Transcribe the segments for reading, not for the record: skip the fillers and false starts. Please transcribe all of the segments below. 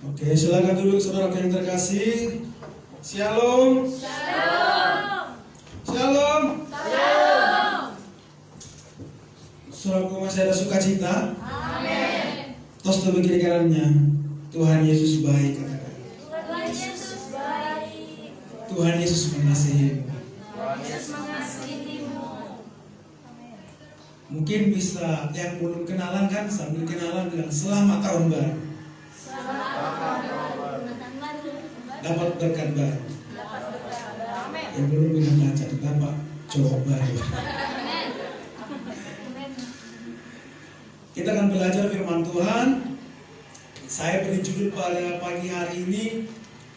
Oke, silakan duduk saudara yang terkasih. Shalom. Shalom. Shalom. Shalom. Saudaraku masih ada sukacita? Amin. Tos tepi kiri kanannya. Tuhan Yesus baik, katakan. Tuhan Yesus baik. Tuhan Yesus mengasihi. Tuhan Yesus mengasihimu. Mungkin bisa yang belum kenalan kan sambil kenalan bilang selamat tahun baru. Selamat tahun baru. Dapat berkat baru. Dapat berkat baru. Amin. Yang belum bilang baca dapat cowok baru. Amin. Kita akan belajar firman Tuhan. Saya beri judul pada pagi hari ini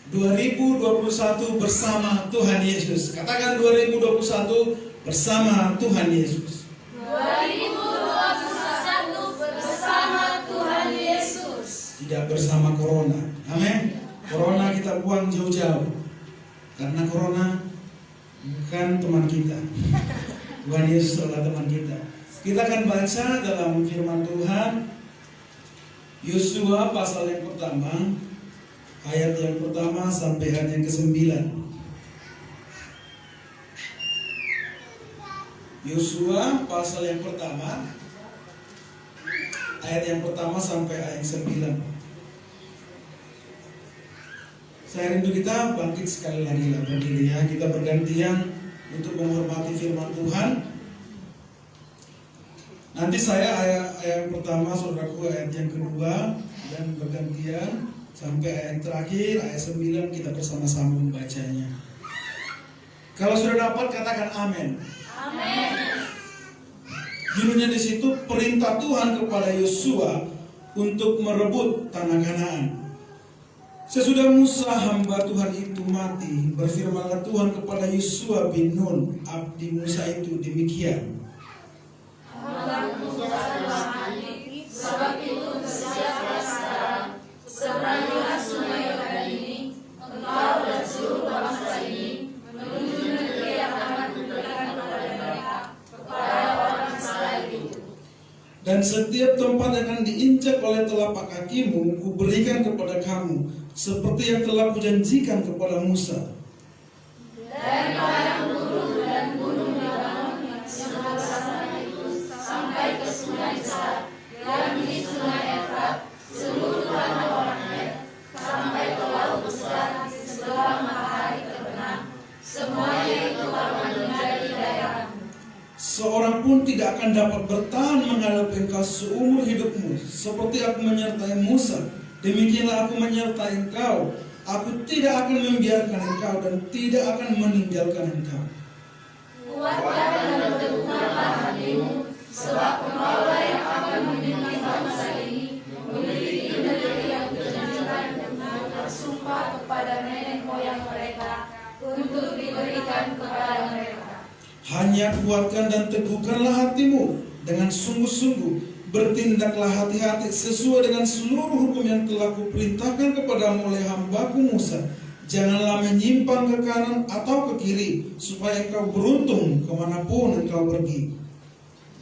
2021 bersama Tuhan Yesus. Katakan 2021 bersama Tuhan Yesus. 2021 bersama Tuhan Yesus. Tidak bersama corona. Amin. Corona kita buang jauh-jauh. Karena corona bukan teman kita. Tuhan Yesus adalah teman kita. Kita akan baca dalam firman Tuhan Yosua pasal yang pertama, ayat yang pertama sampai ayat yang ke-9. Yosua pasal yang pertama, ayat yang pertama sampai ayat yang 9. Saya rindu kita bangkit sekali lagi lah berdiri ya. Kita bergantian untuk menghormati firman Tuhan. Nanti saya ayat yang pertama, saudaraku ayat yang kedua, dan bergantian sampai ayat yang terakhir, ayat 9 kita bersama-sama membacanya. Kalau sudah dapat katakan amin. Amin. Judulnya di situ perintah Tuhan kepada Yosua untuk merebut tanah Kanaan. Sesudah Musa hamba Tuhan itu mati, berfirmanlah Tuhan kepada Yosua bin Nun, abdi Musa itu demikian. Sebab itu bersiaplah sekarang, seberangilah sungai Yordan ini, engkau dan seluruh bangsa ini, menuju negeri yang akan kuberikan kepada mereka, kepada orang Israel itu. Dan setiap tempat yang akan diinjak oleh telapak kakimu, kuberikan kepada kamu, seperti yang telah kujanjikan kepada Musa. Dari padang gurun dan gunung Libanon yang sebelah sana itu, sampai ke sungai Zar, yang di sungai Efrat, seluruh tanah orang Het, sampai ke laut besar di sebelah matahari terbenam, semuanya itu akan menjadi daerahmu. Seorang pun tidak akan dapat bertahan menghadapi engkau seumur hidupmu. Seperti aku menyertai Musa, demikianlah aku menyertai engkau. Aku tidak akan membiarkan engkau dan tidak akan meninggalkan engkau. Kuatkan dan teguhkanlah hatimu, sebab engkaulah yang akan memimpin bangsa ini memiliki negeri yang kujanjikan dengan bersumpah kepada nenek moyang mereka untuk diberikan kepada mereka. Hanya kuatkan dan teguhkanlah hatimu dengan sungguh-sungguh. Bertindaklah hati-hati sesuai dengan seluruh hukum yang telah kuperintahkan kepadamu oleh hambaku Musa. Janganlah menyimpang ke kanan atau ke kiri, supaya engkau beruntung kemanapun engkau pergi.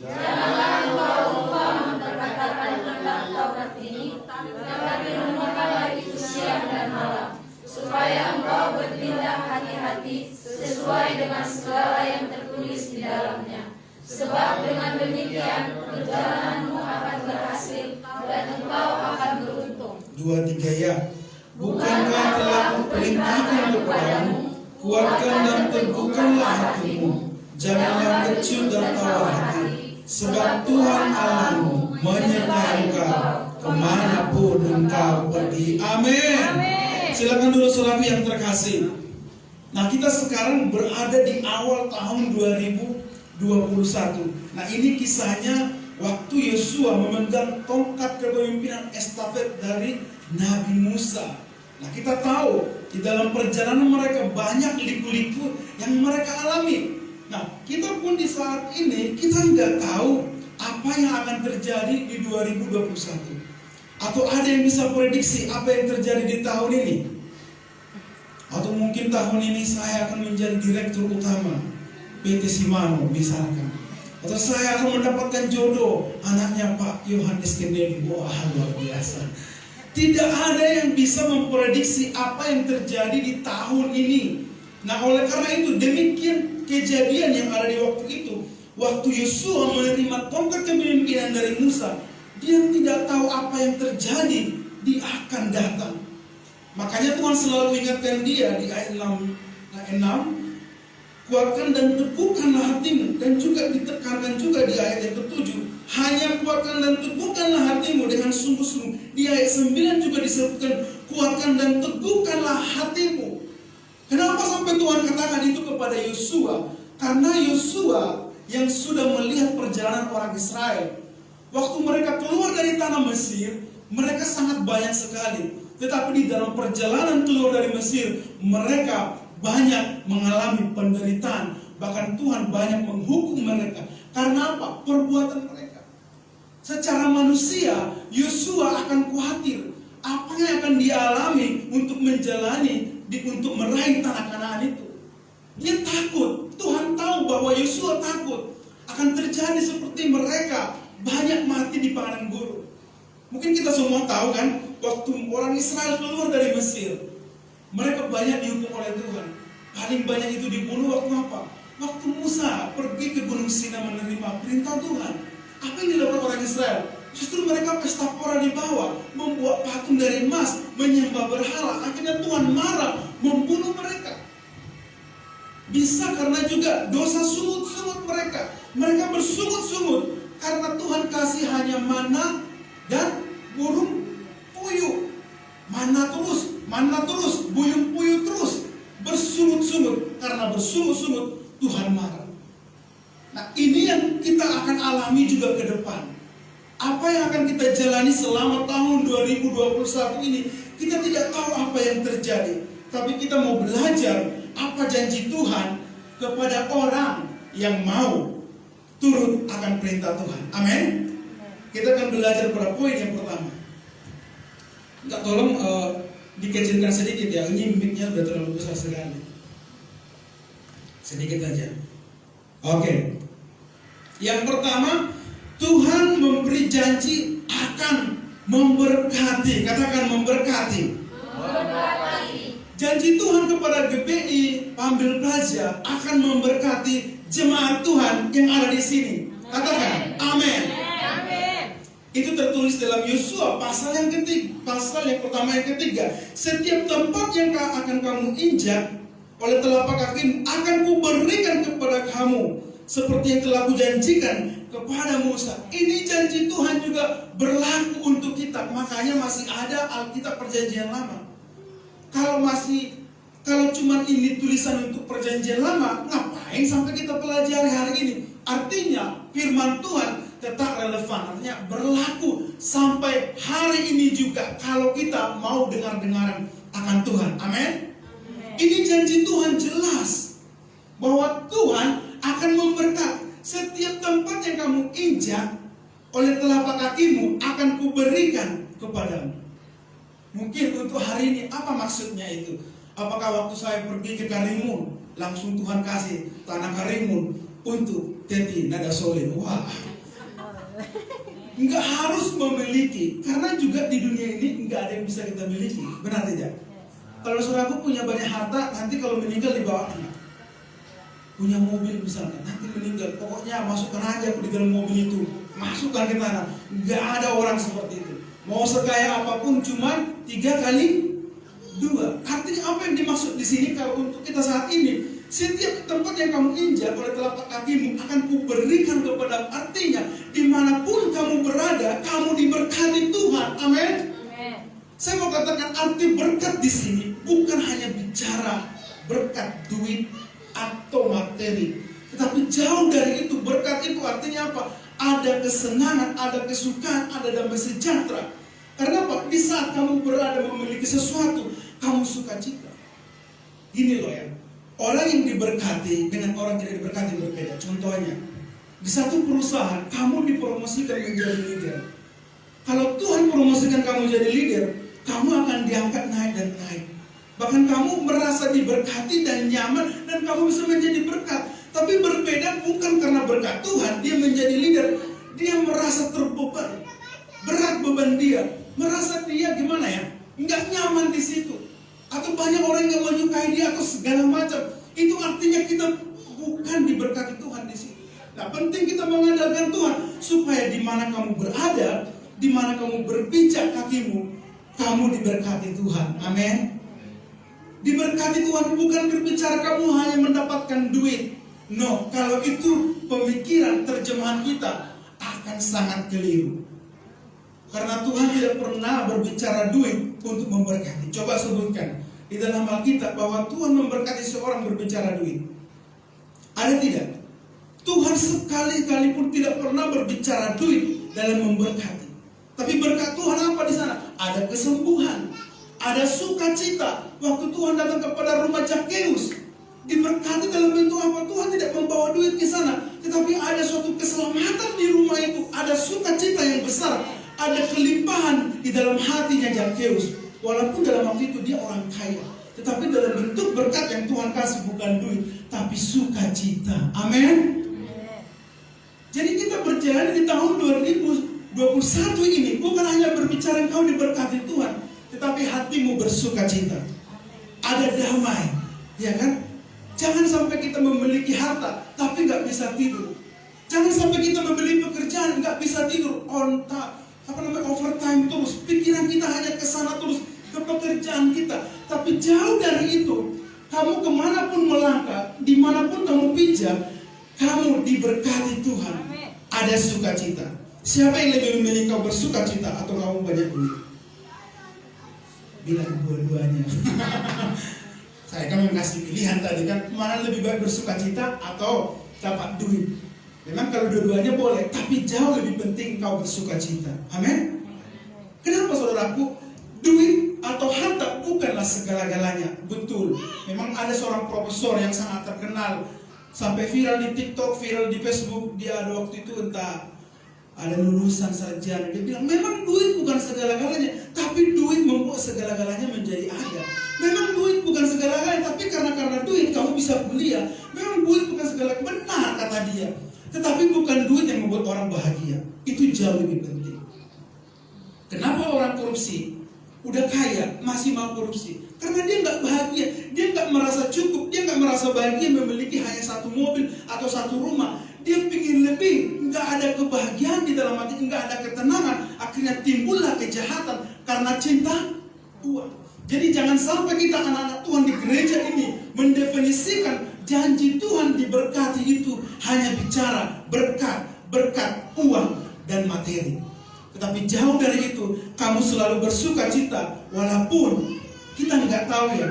Janganlah engkau lupa memperkatakan tentang Taurat ini, tetapi renungkanlah itu siang dan malam, supaya engkau bertindak hati-hati sesuai dengan segala yang tertulis di dalamnya. Sebab dengan demikian perjalananmu akan berhasil dan engkau akan beruntung. 2, 3 ya. Bukankah telah kuperintahkan kepadamu, kuatkan dan teguhkanlah hatimu, janganlah kecut dan tawar hati, sebab Tuhan Allahmu menyertai engkau kemanapun engkau pergi. Amin. Silakan dulu saudara yang terkasih. Nah, kita sekarang berada di awal tahun 2021. Nah, ini kisahnya waktu Yosua memegang tongkat kepemimpinan estafet dari Nabi Musa. Nah, kita tahu di dalam perjalanan mereka banyak liku-liku yang mereka alami. Nah, kita pun di saat ini kita nggak tahu apa yang akan terjadi di 2021. Atau ada yang bisa prediksi apa yang terjadi di tahun ini? Atau mungkin tahun ini saya akan menjadi direktur utama PT Simano misalkan. Atau saya akan mendapatkan jodoh anaknya Pak Yohanes Kennedy. Wah, luar biasa. Tidak ada yang bisa memprediksi apa yang terjadi di tahun ini. Nah, oleh karena itu, demikian kejadian yang ada di waktu itu. Waktu Yosua menerima tongkat kepemimpinan dari Musa, dia tidak tahu apa yang terjadi di akan datang. Makanya Tuhan selalu ingatkan dia di ayat 6, kuatkan dan teguhkanlah hatimu. Dan juga ditekankan juga di ayat yang ke-7, hanya kuatkan dan teguhkanlah hatimu dengan sungguh-sungguh. Di ayat 9 juga disebutkan, kuatkan dan teguhkanlah hatimu. Kenapa sampai Tuhan katakan itu kepada Yosua? Karena Yosua yang sudah melihat perjalanan orang Israel. Waktu mereka keluar dari tanah Mesir, mereka sangat banyak sekali. Tetapi di dalam perjalanan keluar dari Mesir, mereka banyak mengalami penderitaan. Bahkan Tuhan banyak menghukum mereka. Karena apa? Perbuatan mereka. Secara manusia, Yosua akan khawatir apa yang akan dialami untuk menjalani, untuk meraih tanah Kanaan itu. Dia takut. Tuhan tahu bahwa Yosua takut akan terjadi seperti mereka banyak mati di padang gurun. Mungkin kita semua tahu kan, waktu orang Israel keluar dari Mesir, mereka banyak dihukum oleh Tuhan. Paling banyak itu dibunuh waktu apa? Waktu Musa pergi ke Gunung Sinai menerima perintah Tuhan. Apa yang dilakukan orang Israel? Justru mereka pesta pora di bawah, membuat patung dari emas, menyembah berhala. Akhirnya Tuhan marah, membunuh mereka. Bisa karena juga dosa sungut-sungut mereka. Mereka bersungut-sungut karena Tuhan kasih hanya mana dan burung puyuh. Mana terus, buyung puyuh terus. Bersungut-sungut. Karena bersungut-sungut Tuhan marah. Nah, ini yang kita akan alami juga ke depan. Apa yang akan kita jalani selama tahun 2021 ini, kita tidak tahu apa yang terjadi. Tapi kita mau belajar apa janji Tuhan kepada orang yang mau turut akan perintah Tuhan. Amin. Kita akan belajar pada poin yang pertama. Enggak, tolong dikecilkan sedikit ya. Ini mic-nya sudah terlalu besar sekali. Sedikit aja. Oke. Yang pertama, Tuhan memberi janji akan memberkati. Katakan memberkati. Janji Tuhan kepada GBI Ambil Praja akan memberkati jemaat Tuhan yang ada di sini. Katakan amin. Itu tertulis dalam Yosua pasal yang pertama yang ketiga. Setiap tempat yang akan kamu injak oleh telapak kakimu akan kuberikan kepada kamu, seperti yang telah kujanjikan kepada Musa. Ini janji Tuhan juga berlaku untuk kita. Makanya masih ada Alkitab Perjanjian Lama. Kalau cuma ini tulisan untuk perjanjian lama, ngapain sampai kita pelajari hari ini? Artinya firman Tuhan tetap relevan, artinya berlaku sampai hari ini juga kalau kita mau dengar-dengaran akan Tuhan. Amin. Ini janji Tuhan jelas bahwa Tuhan akan memberkati setiap tempat yang kamu injak oleh telapak kakimu akan kuberikan kepadamu. Mungkin untuk hari ini apa maksudnya itu? Apakah waktu saya pergi ke Karimun langsung Tuhan kasih tanah Karimun untuk Teti Nada Solin? Wah, nggak harus memiliki, karena juga di dunia ini nggak ada yang bisa kita miliki, benar tidak? Kalau saudaraku punya banyak harta, nanti kalau meninggal dibawa anak. Punya mobil misalnya, nanti meninggal, pokoknya masukkan aja aku di dalam mobil itu, masukkan ke tanah. Nggak ada orang seperti itu. Mau sekaya apapun cuma 3x2. Artinya apa yang dimaksud di sini kalau untuk kita saat ini? Setiap tempat yang kamu injak oleh telapak kakimu akan kuberikan kepada. Artinya dimanapun kamu berada, kamu diberkati Tuhan. Amin. Saya mau katakan arti berkat di sini bukan hanya bicara berkat duit atau materi, tetapi jauh dari itu. Berkat itu artinya apa? Ada kesenangan, ada kesukaan, ada damai sejahtera. Karena apa? Di saat kamu berada memiliki sesuatu, kamu sukacita. Gini loh ya, orang yang diberkati dengan orang yang tidak diberkati berbeda. Contohnya, di satu perusahaan kamu dipromosikan menjadi leader. Kalau Tuhan promosikan kamu jadi leader, kamu akan diangkat naik dan naik. Bahkan kamu merasa diberkati dan nyaman, dan kamu bisa menjadi berkat. Tapi berbeda bukan karena berkat Tuhan dia menjadi leader. Dia merasa terbeban, berat beban dia. merasa dia gimana ya, nggak nyaman di situ, atau banyak orang yang menyukai dia atau segala macam, itu artinya kita bukan diberkati Tuhan di situ. Nah, penting kita mengandalkan Tuhan supaya di mana kamu berada, di mana kamu berpijak kakimu, kamu diberkati Tuhan. Amin. Diberkati Tuhan bukan berbicara kamu hanya mendapatkan duit. No, kalau itu pemikiran terjemahan kita akan sangat keliru. Karena Tuhan tidak pernah berbicara duit untuk memberkati. Coba sebutkan di dalam Alkitab bahwa Tuhan memberkati seorang berbicara duit. Ada tidak? Tuhan sekali-kali pun tidak pernah berbicara duit dalam memberkati. Tapi berkat Tuhan apa di sana? Ada kesembuhan, ada sukacita. Waktu Tuhan datang kepada rumah Zakheus, diberkati dalam bentuk apa? Tuhan tidak membawa duit ke sana, tetapi ada suatu keselamatan di rumah itu, ada sukacita yang besar, ada kelimpahan di dalam hatinya Zakheus. Walaupun dalam waktu itu dia orang kaya, tetapi dalam bentuk berkat yang Tuhan kasih bukan duit, tapi sukacita. Amin. Jadi kita berjalan di tahun 2021 ini bukan hanya berbicara engkau diberkati Tuhan, tetapi hatimu bersukacita. Ada damai, ya kan? Jangan sampai kita memiliki harta tapi nggak bisa tidur. Jangan sampai kita membeli pekerjaan nggak bisa tidur, overtime terus. Pikiran kita hanya ke sana terus, ke pekerjaan kita. Tapi jauh dari itu, kamu kemanapun melangkah, dimanapun kamu pijak, kamu diberkati Tuhan. Ada sukacita. Siapa yang lebih memilih kau bersukacita atau kamu banyak duit? Bilang dua-duanya. Saya kan mengasih pilihan tadi kan, mana lebih baik bersukacita atau dapat duit. Memang kalau dua-duanya boleh, tapi jauh lebih penting kau bersukacita. Amin. Kenapa saudaraku? Duit atau harta bukanlah segala-galanya. Betul. Memang ada seorang profesor yang sangat terkenal, sampai viral di TikTok, viral di Facebook. Dia ada waktu itu entah ada lulusan sarjana, dia bilang memang duit bukan segala-galanya, tapi duit membuat segala-galanya menjadi ada. Memang duit bukan segala-galanya, tapi karena duit kamu bisa kuliah. Memang duit bukan segala-galanya, benar kata dia. Tetapi bukan duit yang membuat orang bahagia. Itu jauh lebih penting. Kenapa orang korupsi udah kaya masih mau korupsi? Karena dia nggak bahagia, dia nggak merasa cukup, dia nggak merasa bahagia memiliki hanya satu mobil atau satu rumah. Dia ingin lebih, nggak ada kebahagiaan di dalam hati, nggak ada ketenangan. Akhirnya timbullah kejahatan karena cinta uang. Jadi jangan sampai kita anak-anak Tuhan di gereja ini mendefinisikan janji Tuhan diberkati itu hanya bicara berkat, uang dan materi. Tetapi jauh dari itu, kamu selalu bersuka cita walaupun kita nggak tahu ya,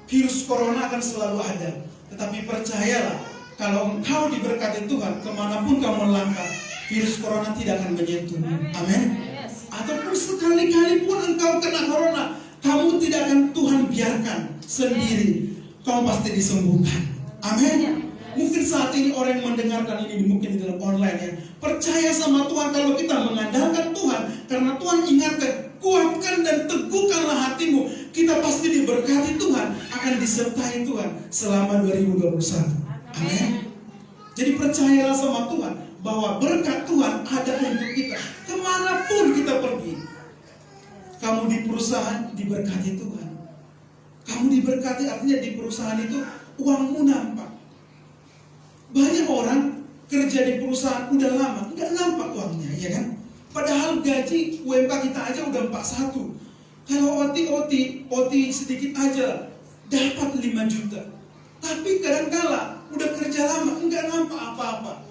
virus corona akan selalu ada. Tetapi percayalah, kalau engkau diberkati Tuhan, kemanapun kamu langkah, virus corona tidak akan menyentuhmu. Amin. Ataupun sekali-kali pun engkau kena corona, kamu tidak akan Tuhan biarkan sendiri. Kamu pasti disembuhkan. Amin. Mungkin saat ini orang yang mendengarkan ini mungkin di dalam online ya, percaya sama Tuhan. Kalau kita mengandalkan Tuhan, karena Tuhan ingatkan, kuatkan dan teguhkanlah hatimu. Kita pasti diberkati Tuhan, akan disertai Tuhan selama 2021. Amin. Jadi percayalah sama Tuhan bahwa berkat Tuhan ada untuk kita. Kemanapun kita pergi, kamu di perusahaan diberkati Tuhan. Kamu diberkati artinya di perusahaan itu uangmu nampak. Banyak orang kerja di perusahaan udah lama nggak nampak uangnya, ya kan? Padahal gaji UMK kita aja udah 41. Kalau OT sedikit aja dapat 5 juta. Tapi kadang-kala udah kerja lama nggak nampak apa-apa,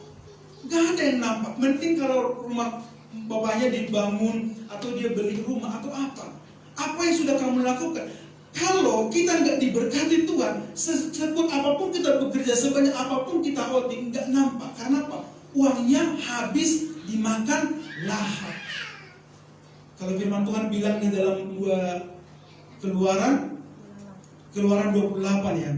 nggak ada yang nampak. Penting kalau rumah bapaknya dibangun atau dia beli rumah atau apa yang sudah kamu lakukan. Kalau kita nggak diberkati Tuhan, sekuat apapun kita bekerja, sebanyak apapun kita OT, nggak nampak. Karena apa? Uangnya habis dimakan lahap. Kalau firman Tuhan bilang di dalam Keluaran 28 ya,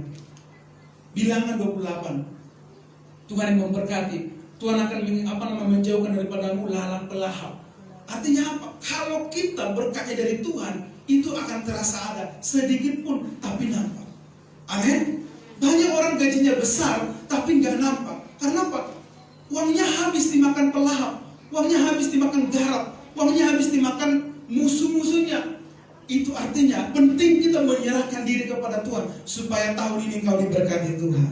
Bilangan 28, Tuhan yang memberkati, Tuhan akan menjauhkan daripadamu lalang pelahap. Artinya apa? Kalau kita berkatnya dari Tuhan, itu akan terasa ada sedikit pun, tapi nampak. Amin. Banyak orang gajinya besar, tapi nggak nampak. Karena apa? Uangnya habis dimakan pelahap, uangnya habis dimakan garap, uangnya habis dimakan musuh-musuhnya. Itu artinya penting kita menyerahkan diri kepada Tuhan supaya tahun ini kau diberkati Tuhan.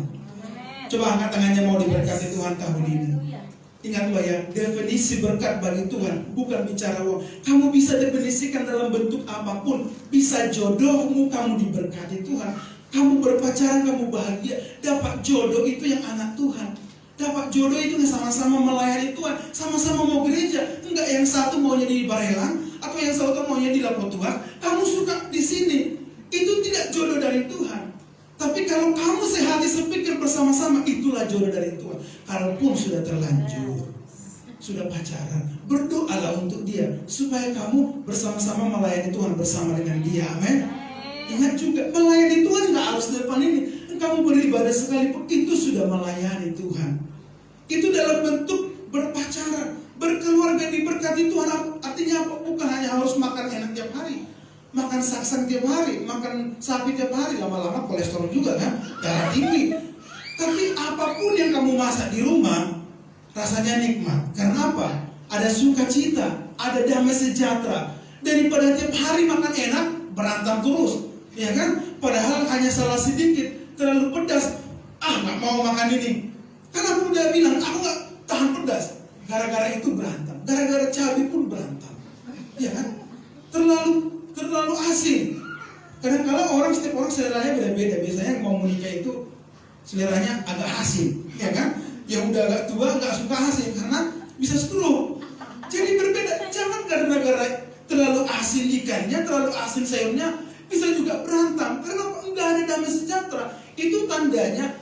Coba angkat tangannya, mau diberkati Tuhan tahun ini. Ingat ya, definisi berkat bagi Tuhan bukan bicara uang. Kamu bisa definisikan dalam bentuk apapun. Bisa jodohmu, kamu diberkati Tuhan. Kamu berpacaran, kamu bahagia. Dapat jodoh itu yang anak Tuhan. Dapat jodoh itu yang sama-sama melayani Tuhan. Sama-sama mau gereja. Enggak yang satu maunya di Barelang, atau yang satu maunya di Lapotua. Kamu suka di sini. Itu tidak jodoh dari Tuhan. Tapi kalau kamu sehati sepikir bersama-sama, itulah jodoh dari Tuhan. Kalaupun sudah terlanjur, sudah pacaran, berdoalah untuk dia supaya kamu bersama-sama melayani Tuhan bersama dengan dia. Amin. Ingat juga, melayani Tuhan nggak harus depan ini. Kamu beribadah sekalipun itu sudah melayani Tuhan. Itu dalam bentuk berpacaran, berkeluarga diberkati Tuhan. Artinya apa? Bukan hanya harus makan enak tiap hari, makan saksang tiap hari, makan sapi tiap hari, lama-lama kolesterol juga kan, darah tinggi. Tapi apapun yang kamu masak di rumah, rasanya nikmat. Karena apa? Ada sukacita, ada damai sejahtera. Daripada tiap hari makan enak, berantem terus, ya kan? Padahal hanya salah sedikit, terlalu pedas, nggak mau makan ini. Karena aku udah bilang, aku nggak tahan pedas. Gara-gara itu berantem, gara-gara cabai pun berantem, ya kan? Terlalu asin. Kadang-kadang orang, setiap orang seleranya beda-beda. Biasanya yang mau menikah itu seleranya agak asin, ya kan? Yang udah agak tua nggak suka asin karena bisa stroke. Jadi berbeda. Jangan gara-gara terlalu asin ikannya, terlalu asin sayurnya, bisa juga berantem. Karena nggak ada damai sejahtera. Itu tandanya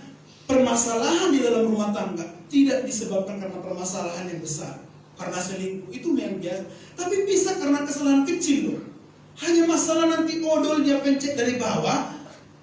permasalahan di dalam rumah tangga tidak disebabkan karena permasalahan yang besar, karena selingkuh itu yang biasa. Tapi bisa karena kesalahan kecil loh. Hanya masalah nanti odolnya pencet dari bawah,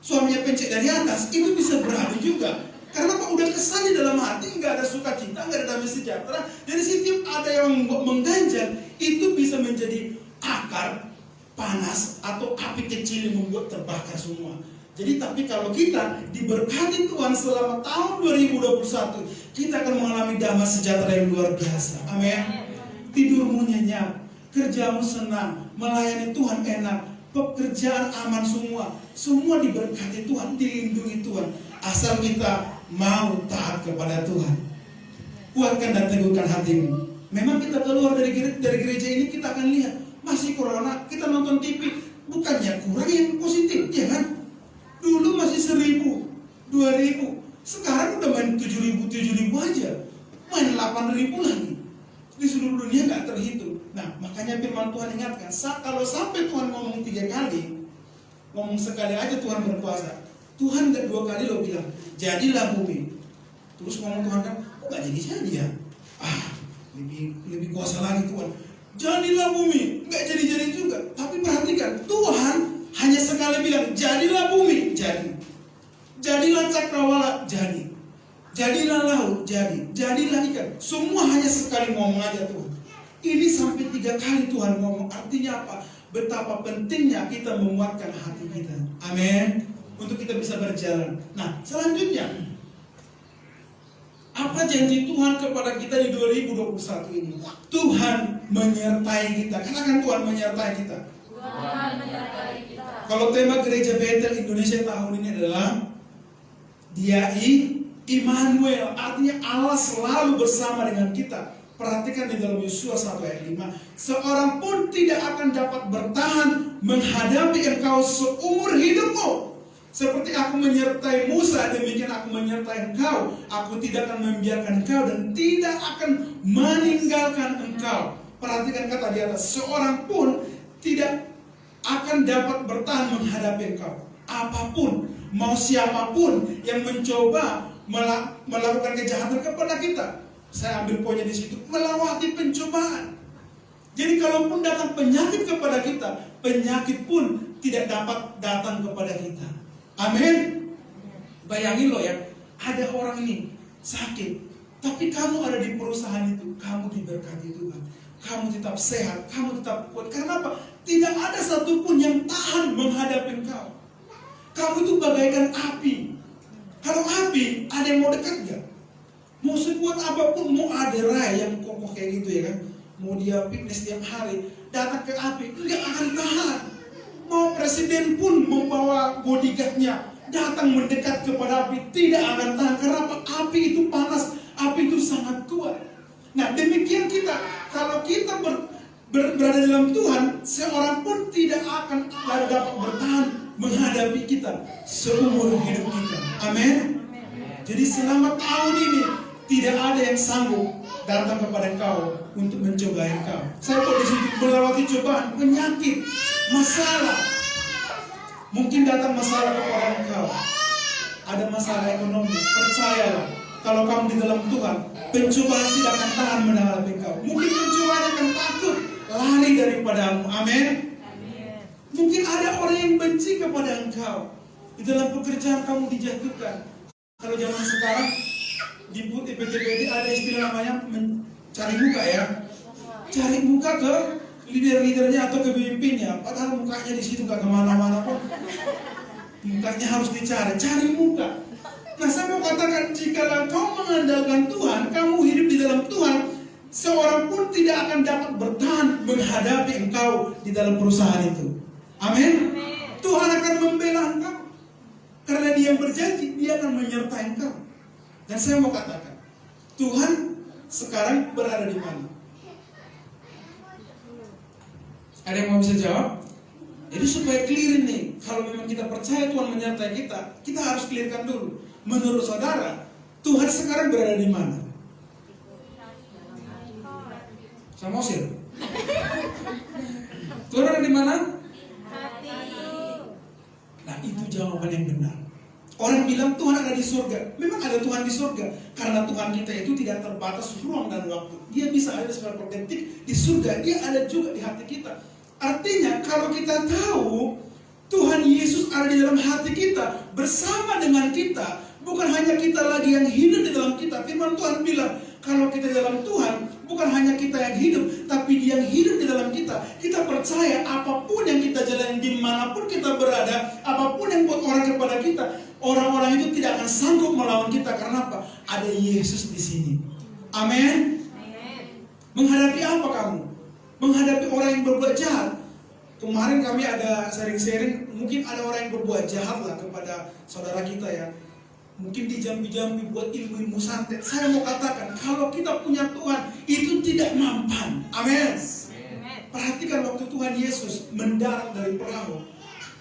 suaminya pencet dari atas, itu bisa beradu juga. Karena Pak udah kesal di dalam hati, nggak ada sukacita, nggak ada damai sejahtera. Dari setiap ada yang mengganjal, itu bisa menjadi akar panas atau api kecil yang membuat terbakar semua. Jadi tapi kalau kita diberkati Tuhan selama tahun 2021, kita akan mengalami damai sejahtera yang luar biasa. Amin. Tidurmu nyenyak, kerjamu senang, melayani Tuhan enak, pekerjaan aman semua. Semua diberkati Tuhan, dilindungi Tuhan. Asal kita mau taat kepada Tuhan. Kuatkan dan teguhkan hatimu. Memang kita keluar dari gereja ini, kita akan lihat masih corona, kita nonton TV, bukannya kurang yang positif, ya kan? Dulu masih 1.000, 2.000, sekarang udah main 7.000 aja, main 8.000 lagi. Di seluruh dunia nggak terhitung. Nah, makanya firman Tuhan ingatkan, kalau sampai Tuhan ngomong 3 kali, ngomong sekali aja Tuhan berkuasa. Tuhan nggak 2 kali lo bilang, jadilah bumi. Terus ngomong Tuhan kan, kok nggak jadi ya? Lebih kuasa lagi Tuhan. Jadilah bumi, nggak jadi juga. Tapi perhatikan, Tuhan hanya sekali bilang, jadilah bumi, jadi. Jadilah cakrawala, jadi. Jadilah laut, jadi. Jadilah ikan. Semua hanya sekali ngomong aja Tuhan. Ini sampai 3 kali Tuhan ngomong. Artinya apa? Betapa pentingnya kita menguatkan hati kita. Amin. Untuk kita bisa berjalan. Nah, selanjutnya, apa janji Tuhan kepada kita di 2021 ini? Tuhan menyertai kita. Katakan Tuhan menyertai kita. Tuhan menyertai kita. Kalau tema gereja Bethel Indonesia tahun ini adalah Dia Immanuel, artinya Allah selalu bersama dengan kita. Perhatikan di dalam Yosua 1 ayat 5, seorang pun tidak akan dapat bertahan menghadapi engkau seumur hidupmu. Seperti aku menyertai Musa, demikian aku menyertai engkau. Aku tidak akan membiarkan engkau dan tidak akan meninggalkan engkau. Perhatikan kata di atas, seorang pun tidak akan dapat bertahan menghadapi engkau. Apapun, mau siapapun yang mencoba melakukan kejahatan kepada kita. Saya ambil poinnya di situ, melewati pencobaan. Jadi kalaupun datang penyakit kepada kita, penyakit pun tidak dapat datang kepada kita. Amin. Bayangin loh ya, ada orang ini sakit, tapi kamu ada di perusahaan itu, kamu diberkati Tuhan. Kamu tetap sehat, kamu tetap kuat. Karena apa? Tidak ada satupun yang tahan menghadapi engkau. Kamu itu bagaikan api. Kalau api, ada yang mau dekat gak? Mau sekuat apapun, mau ada rai yang kokoh kayak gitu ya kan? Mau dia fitness tiap hari, datang ke api, enggak akan tahan. Mau presiden pun membawa bodyguardnya datang mendekat kepada api, tidak akan tahan. Karena apa? Api itu panas, api itu sangat kuat. Nah demikian kita, kalau kita berada dalam Tuhan, seorang pun tidak akan dapat bertahan menghadapi kita seumur hidup kita. Amin. Jadi selama tahun ini tidak ada yang sanggup datang kepada engkau untuk mencoba engkau. Saya kok disitu melewati cobaan, penyakit, masalah. Mungkin datang masalah kepada engkau. Ada masalah ekonomi, percayalah. Kalau kamu di dalam Tuhan, pencobaan tidak akan tahan menghadapi engkau. Mungkin pencobaan akan takut lari daripadamu. Amin. Mungkin ada orang yang benci kepada engkau. Di dalam pekerjaan kamu dijatuhkan. Kalau zaman sekarang di PTPD ada istilah namanya cari muka ya. Cari muka ke leader-leadernya atau ke pemimpinnya. Padahal mukanya di situ gak kemana-mana pun. Mukanya harus dicari. Cari muka. Nah saya mau katakan, jika kau mengandalkan Tuhan, kamu hidup di dalam Tuhan, seorang pun tidak akan dapat bertahan menghadapi engkau di dalam perusahaan itu. Amin. Tuhan akan membela engkau. Karena Dia berjanji, Dia akan menyertai engkau. Dan saya mau katakan, Tuhan sekarang berada di mana? Ada yang mau bisa jawab? Jadi supaya clear nih, kalau memang kita percaya Tuhan menyertai kita, kita harus clearkan dulu. Menurut saudara, Tuhan sekarang berada di mana? Sama Osir. Tuhan ada di mana? Hati. Nah itu jawaban yang benar. Orang bilang Tuhan ada di surga. Memang ada Tuhan di surga. Karena Tuhan kita itu tidak terbatas ruang dan waktu. Dia bisa ada seberapa detik di surga. Dia ada juga di hati kita. Artinya kalau kita tahu Tuhan Yesus ada di dalam hati kita, bersama dengan kita, bukan hanya kita lagi yang hidup di dalam kita. Firman Tuhan bilang, kalau kita di dalam Tuhan, bukan hanya kita yang hidup, tapi Dia yang hidup di dalam kita. Kita percaya apapun yang kita jalani, dimanapun kita berada, apapun yang buat orang kepada kita, orang-orang itu tidak akan sanggup melawan kita. Karena apa? Ada Yesus di sini. Amin. Menghadapi apa kamu? Menghadapi orang yang berbuat jahat. Kemarin kami ada sharing-sharing, mungkin ada orang yang berbuat jahat lah kepada saudara kita ya. Mungkin dijambi-jambi buat ilmu-ilmu santet. Saya mau katakan, kalau kita punya Tuhan, itu tidak mampan. Amin. Perhatikan waktu Tuhan Yesus mendarat dari perahu,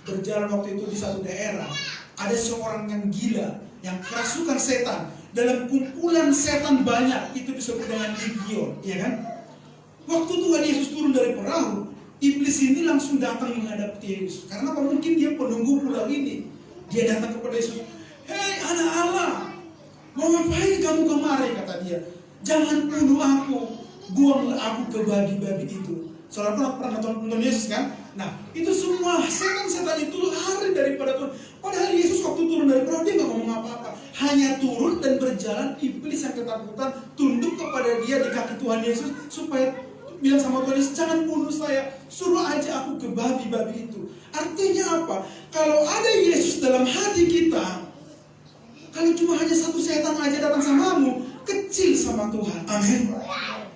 berjalan waktu itu di satu daerah. Ada seorang yang gila, yang kerasukan setan. Dalam kumpulan setan banyak, itu disebut dengan legion, ya kan? Waktu Tuhan Yesus turun dari perahu, iblis ini langsung datang menghadap Yesus. Karena apa? Mungkin dia penunggu pulau ini. Dia datang kepada Yesus. Hei anak Allah, mau ngapain kamu kemari? Kata dia. Jangan bunuh aku, buanglah aku ke babi-babi itu. Saudara pernah nonton Yesus kan? Nah itu semua setan-setan itu lari daripada Tuhan. Padahal Yesus waktu turun dari perahu, dia gak ngomong apa-apa. Hanya turun dan berjalan. Iblis yang ketakutan tunduk kepada dia di kaki Tuhan Yesus, supaya bilang sama Tuhan Yesus, jangan bunuh saya, suruh aja aku ke babi-babi itu. Artinya apa? Kalau ada Yesus dalam hati kita, kalau cuma hanya satu setan aja datang samamu, kecil sama Tuhan. Amin.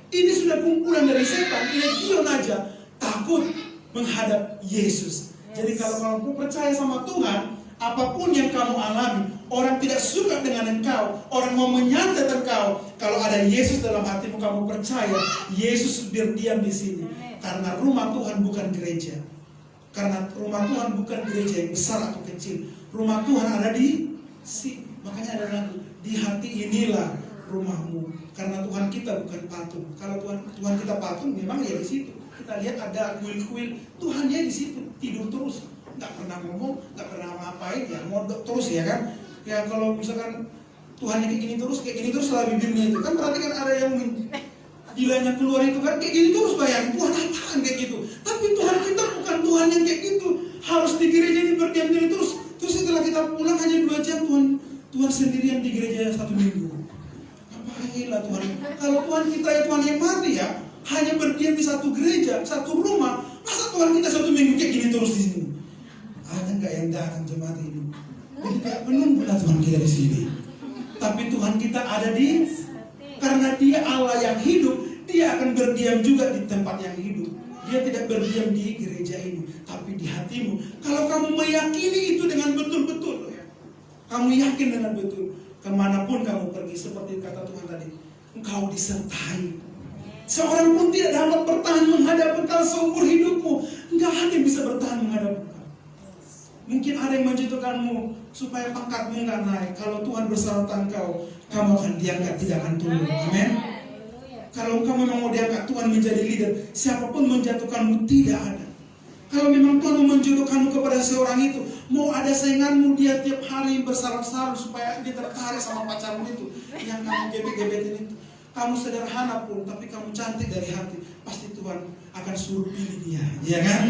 Ini sudah kumpulan dari setan, legion aja takut menghadap Yesus. Jadi kalau kamu percaya sama Tuhan, apapun yang kamu alami, orang tidak suka dengan engkau, orang mau menyantet engkau, kalau ada Yesus dalam hatimu, kamu percaya Yesus berdiam di sini. Karena rumah Tuhan bukan gereja. Karena rumah Tuhan bukan gereja yang besar atau kecil. Rumah Tuhan ada di sini. Makanya ada lagu, di hati inilah rumahmu. Karena Tuhan kita bukan patung. Kalau Tuhan kita patung, memang ya di situ. Kita lihat ada kuil-kuil, Tuhan ya di situ, tidur terus, nggak pernah ngomong, nggak pernah ngapain, ya modok terus ya kan. Ya kalau misalkan Tuhan kayak gini terus lah bibirnya itu kan, berarti kan ada yang gilanya keluar itu kan, kayak gini terus bayangin Tuhan apaan kayak gitu. Tapi Tuhan kita bukan Tuhan yang kayak gitu. Harus di gereja ini berdiam diri terus. Terus setelah kita pulang hanya 2 jam Tuhan sendirian di gereja 1 minggu. Ngapainlah Tuhan? Kalau Tuhan kita ya Tuhan yang mati ya, hanya berdiam di satu gereja, satu rumah. Masa Tuhan kita 1 minggu kayak gini terus di sini? Ada nggak yang datang jemaat ini? Jadi kayak menunggulah Tuhan kita di sini. Tapi Tuhan kita ada di, karena Dia Allah yang hidup, Dia akan berdiam juga di tempat yang hidup. Di dia tidak berdiam di gereja ini, tapi di hatimu. Kalau kamu meyakini itu dengan betul-betul, ya, kamu yakin dengan betul, kemanapun kamu pergi, seperti kata Tuhan tadi, engkau disertai. Seorang pun tidak dapat bertahan menghadap engkau seumur hidupmu. Enggak ada yang bisa bertahan menghadap engkau. Mungkin ada yang menjatuhkanmu supaya pangkatmu enggak naik. Kalau Tuhan bersama engkau, kamu akan diangkat, tidak akan turun. Amin. Kalau engkau memang mau diangkat Tuhan menjadi leader, siapapun menjatuhkanmu tidak ada. Kalau memang Tuhan mau menjodohkanmu kepada seorang itu, mau ada sainganmu, dia tiap hari bersarang-sarang supaya dia tertarik sama pacarmu itu, yang kamu gebet-gebetin itu. Kamu sederhana pun, tapi kamu cantik dari hati, pasti Tuhan akan suruh pilih dia, ya kan?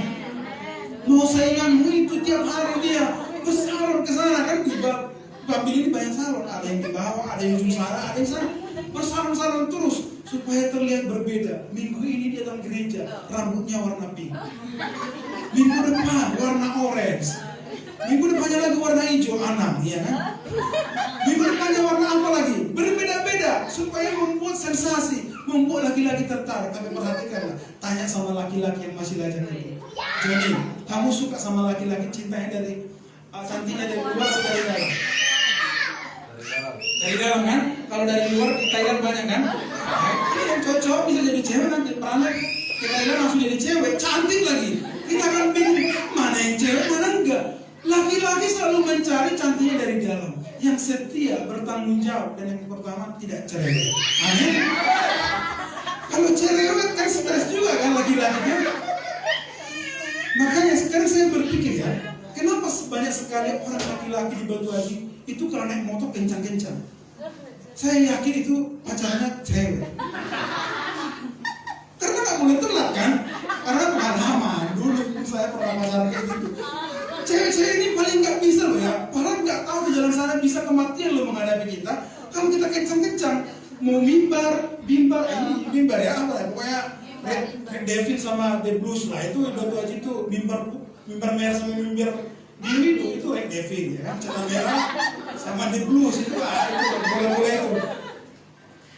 Mau sainganmu itu tiap hari dia bersalon ke sana, kan di Babil ini banyak salon, ada yang di bawah, ada yang di ujung sana, ada yang sana, bersalon-salon terus supaya terlihat berbeda. Minggu ini dia datang gereja, rambutnya warna pink. Minggu depan warna orange. Minggu depannya lagi warna hijau, Anang, ya kan? Minggu depannya warna apa lagi? Berbeda-beda supaya membuat sensasi, membuat laki-laki tertarik. Tapi perhatikanlah, tanya sama laki-laki yang masih lajang itu. Jadi, kamu suka sama laki-laki, cintanya dari cantiknya dari luar atau dari dalam? Dari dalam kan? Kalau dari luar di Thailand banyak kan? Ini yang cowok bisa jadi cewek nanti pernah ke Thailand langsung jadi cewek, cantik lagi. Kita akan bingung mana yang cewek, mana enggak. Laki-laki selalu mencari cantiknya dari dalam, yang setia, bertanggung jawab, dan yang pertama tidak cerewet. Amin. Kalau cerewet kan stres juga kan laki-laki kan. Makanya sekarang saya berpikir ya, kenapa banyak sekali orang laki-laki di Batu Haji itu kalau naik motor kencang-kencang. Saya yakin itu pacarnya cewek. Karena nggak boleh telat kan? Karena pengalaman dulu saya pernah pacaran kayak gitu. Cewek-cewek ini paling nggak bisa loh ya. Padahal nggak tahu di jalan sana bisa kematian loh menghadapi kita. Kalau kita kencang-kencang, mau mimbar ya apa ya? Pokoknya Red Devil sama The Blues lah itu Batu Haji itu mimbar merah sama mimbar biru itu Red Devil ya kan? Cerah merah sama The Blues itu boleh-boleh itu.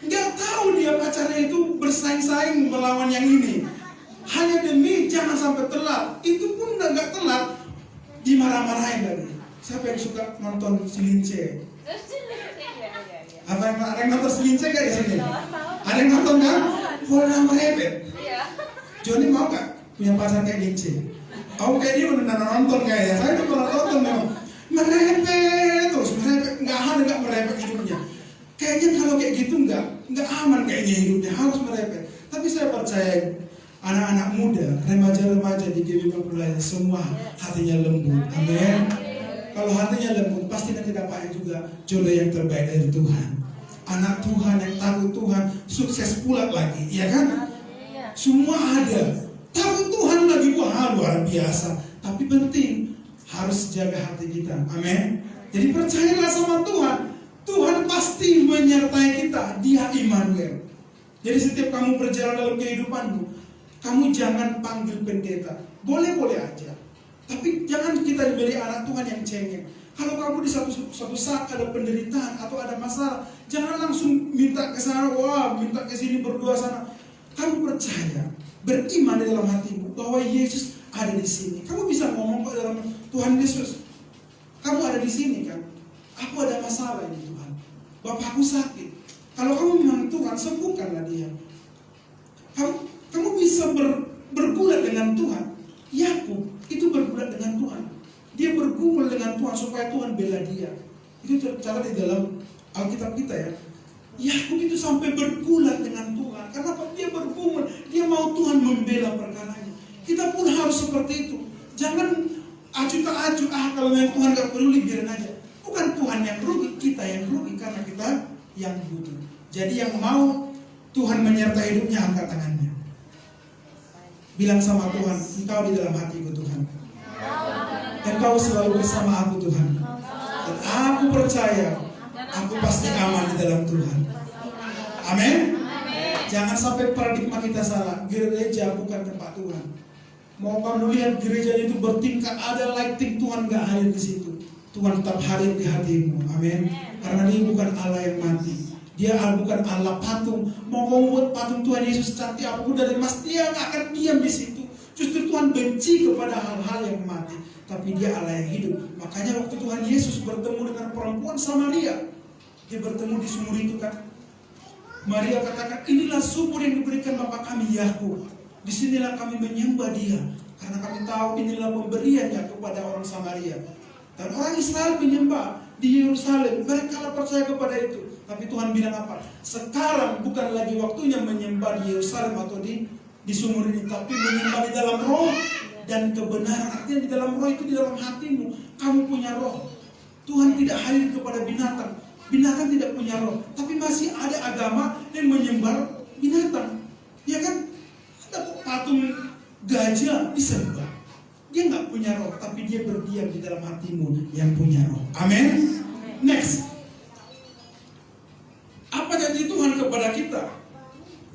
Nggak tahu dia pacarnya itu bersaing-saing melawan yang ini. Hanya demi jangan sampai telat. Itu pun udah nggak telat, dimarah-marahin lagi. Siapa yang suka nonton Silince? Apa yang ada yang nonton Silince nggak di sini? Ada yang nonton kan? Polda merepet. Joni mau nggak punya pacar kayak Lince? Kamu kayak dia udah nonton kayaknya. Saya tuh pernah nonton memang merepet terus, nggak merepet hidupnya. Kayaknya kalau kayak gitu nggak aman kayaknya hidupnya, harus merepet. Tapi saya percaya anak-anak muda, remaja-remaja di GBI Pelaya semua hatinya lembut. Amin. Kalau hatinya lembut, pasti nanti dapatnya juga jodoh yang terbaik dari Tuhan. Anak Tuhan yang takut Tuhan, sukses pula lagi, ya kan? Semua ada. Takut Tuhan lagi, wah luar biasa. Tapi penting, harus jaga hati kita. Amin. Jadi percayalah sama Tuhan. Tuhan pasti menyertai kita. Dia Immanuel. Jadi setiap kamu berjalan dalam kehidupanmu, kamu jangan panggil pendeta. Boleh-boleh aja. Tapi jangan kita diberi anak Tuhan yang cengeng. Kalau kamu di satu saat ada penderitaan atau ada masalah, jangan langsung minta ke sana, minta ke sini, berdoa sana. Kamu percaya, beriman di dalam hatimu bahwa Yesus ada di sini. Kamu bisa ngomong ke dalam Tuhan Yesus, kamu ada di sini kan? Aku ada masalah ini Tuhan. Bapakku sakit. Kalau kamu memang Tuhan, sembuhkanlah dia. Kamu bisa bergulat dengan Tuhan. Yakub itu bergulat dengan Tuhan. Dia bergumul dengan Tuhan supaya Tuhan bela dia. Itu tercatat di dalam Alkitab kita ya. Yakub itu sampai bergulat dengan Tuhan. Karena dia bergumul, dia mau Tuhan membela perkaranya. Kita pun harus seperti itu. Jangan acuh tak acuh, kalau memang Tuhan gak peduli, biarin aja. Bukan Tuhan yang rugi, kita yang rugi karena kita yang butuh. Jadi yang mau Tuhan menyertai hidupnya, angkat tangannya. Bilang sama Tuhan, Engkau di dalam hatiku Tuhan. Engkau selalu bersama aku Tuhan. Dan aku percaya, aku pasti aman di dalam Tuhan. Amin. Jangan sampai paradigma kita salah. Gereja bukan tempat Tuhan. Mau kamu lihat gereja itu bertingkat, ada lighting, Tuhan gak hadir di situ. Tuhan tetap hadir di hatimu. Amin. Karena dia bukan Allah yang mati. Dia bukan Allah patung. Mau kamu buat patung Tuhan Yesus cantik apapun dari emas, dia gak akan diam di situ. Justru Tuhan benci kepada hal-hal yang mati, tapi Dia Allah yang hidup. Makanya waktu Tuhan Yesus bertemu dengan perempuan Samaria, Dia bertemu di sumur itu kan. Maria katakan, inilah sumur yang diberikan Bapa kami Yakub. Disinilah kami menyembah Dia, karena kami tahu inilah pemberiannya kepada orang Samaria. Dan orang Israel menyembah di Yerusalem, mereka percaya kepada itu. Tapi Tuhan bilang apa? Sekarang bukan lagi waktunya menyembah di Yerusalem atau di sumur ini, tapi menyembah di dalam roh dan kebenaran. Artinya di dalam roh itu di dalam hatimu, kamu punya roh. Tuhan tidak hadir kepada binatang. Binatang tidak punya roh, tapi masih ada agama yang menyembah binatang. Ya kan? Ada patung gajah disembah. Dia nggak punya roh, tapi dia berdiam di dalam hatimu yang punya roh. Amin. Next. Apa janji Tuhan kepada kita?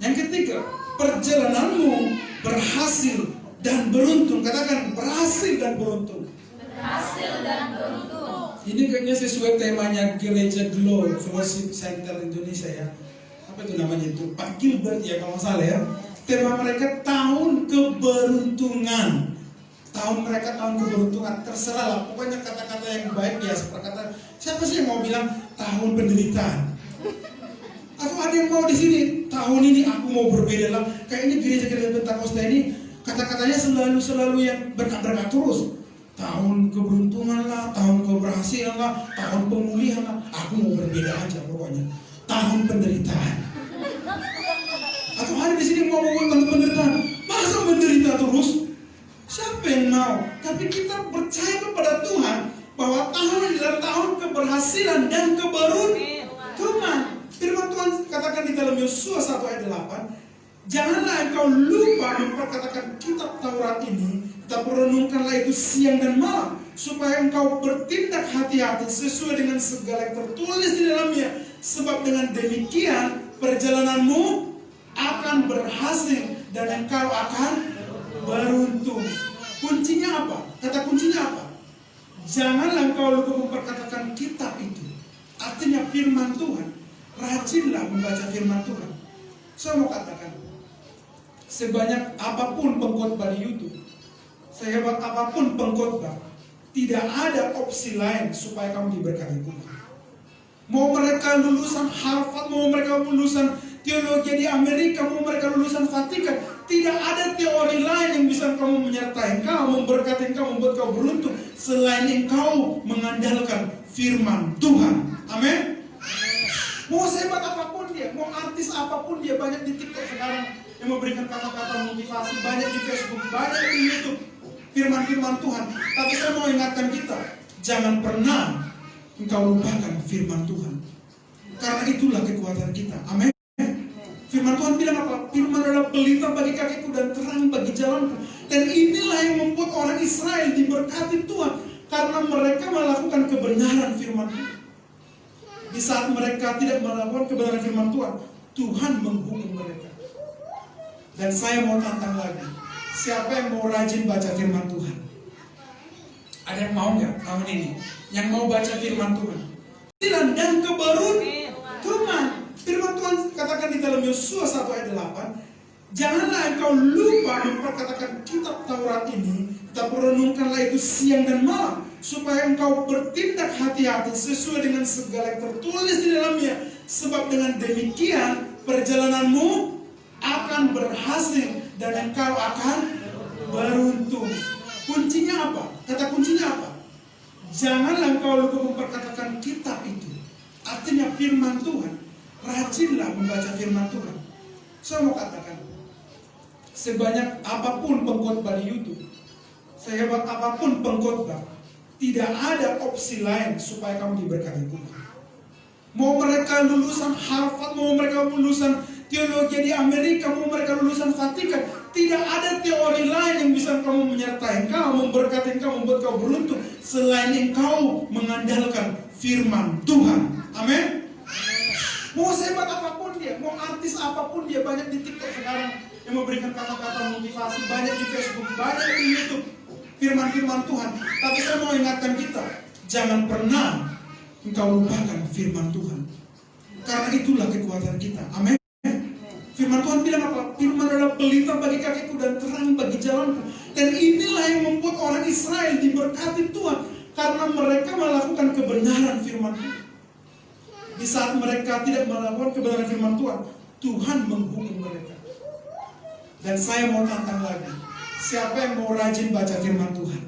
Yang ketiga, perjalananmu berhasil dan beruntung. Katakan berhasil dan beruntung. Berhasil dan beruntung. Ini kayaknya sesuai temanya Gereja Glow Fellowship Center Indonesia ya. Apa itu namanya itu? Pak Gilbert ya kalau nggak salah ya. Tema mereka tahun keberuntungan. Tahun mereka tahun keberuntungan. Terserah lah. Pokoknya kata-kata yang baik ya. Seperti siapa sih yang mau bilang tahun penderitaan? Atau ada yang mau di sini tahun ini aku mau berbeda lah. Kayaknya gereja-gereja Pentakosta ini kata-katanya selalu yang berkat-berkat terus. Tahun keberuntungan lah, tahun keberhasilan lah, tahun pemulihan lah. Aku mau berbeda aja pokoknya. Tahun penderitaan. Atau ada di sini mau tahun penderitaan. Masa menderita terus? Siapa yang mau? Tapi kita percaya kepada Tuhan bahwa tahun adalah tahun keberhasilan dan keberuntungan. Firman Tuhan katakan di dalam Yosua 1 ayat 8, janganlah engkau lupa memperkatakan kitab Taurat ini, kita renungkanlah itu siang dan malam, supaya engkau bertindak hati-hati sesuai dengan segala yang tertulis di dalamnya. Sebab dengan demikian perjalananmu akan berhasil dan engkau akan beruntung. Kuncinya apa? Kata kuncinya apa? Janganlah engkau lupa memperkatakan kitab itu. Artinya firman Tuhan. Rajinlah membaca firman Tuhan. Saya mau katakan, sebanyak apapun pengkhotbah di YouTube, sehebat apapun pengkhotbah, tidak ada opsi lain supaya kamu diberkati Tuhan. Mau mereka lulusan Harvard, mau mereka lulusan teologi di Amerika, mau mereka lulusan Vatikan, tidak ada teori lain yang bisa kamu menyertai engkau, memberkati engkau, membuat kau beruntung selain engkau mengandalkan firman Tuhan. Amin. Mau sehebat apapun dia, mau artis apapun dia, banyak di TikTok sekarang yang memberikan kata-kata motivasi, banyak di Facebook, banyak di YouTube, firman-firman Tuhan. Tapi saya mau ingatkan kita, jangan pernah engkau lupakan firman Tuhan. Karena itulah kekuatan kita. Amin. Firman Tuhan bilang apa? Firman adalah pelita bagi kakiku dan terang bagi jalanku. Dan inilah yang membuat orang Israel diberkati Tuhan, karena mereka melakukan kebenaran firman Tuhan. Di saat mereka tidak melakukan kebenaran firman Tuhan, Tuhan menghukum mereka. Dan saya mau tantang lagi, siapa yang mau rajin baca firman Tuhan? Ada yang mau nggak tahun ini? Yang mau baca firman Tuhan? Dan keberuntungan. Firman Tuhan katakan di dalam Yosua 1 ayat 8, janganlah engkau lupa memperkatakan kitab Taurat ini, kita renungkanlah itu siang dan malam, supaya engkau bertindak hati-hati sesuai dengan segala yang tertulis di dalamnya. Sebab dengan demikian perjalananmu akan berhasil dan engkau akan beruntung. Kuncinya apa? Kata kuncinya apa? Janganlah engkau lupa memperkatakan kitab itu. Artinya firman Tuhan. Rajinlah membaca firman Tuhan. Saya mau katakan, sebanyak apapun pengkhotbah di YouTube, sehebat apapun pengkhotbah, tidak ada opsi lain supaya kamu diberkati Tuhan. Mau mereka lulusan Harvard, mau mereka lulusan teologi di Amerika, mau mereka lulusan Vatikan, tidak ada teori lain yang bisa kamu menyertai engkau, memberkati engkau, membuat kau beruntung selain engkau mengandalkan firman Tuhan. Amin. Mau sehebat apapun dia, mau artis apapun dia, banyak di TikTok sekarang yang memberikan kata-kata motivasi, banyak di Facebook, banyak di YouTube, firman-firman Tuhan. Tapi saya mau ingatkan kita, jangan pernah engkau lupakan firman Tuhan. Karena itulah kekuatan kita. Amin. Firman Tuhan bilang apa? Firman adalah pelita bagi kakiku dan terang bagi jalanku. Dan inilah yang membuat orang Israel diberkati Tuhan, karena mereka melakukan kebenaran firman Tuhan. Di saat mereka tidak melakukan kebenaran firman Tuhan, Tuhan menghukum mereka. Dan saya mau tantang lagi, siapa yang mau rajin baca firman Tuhan?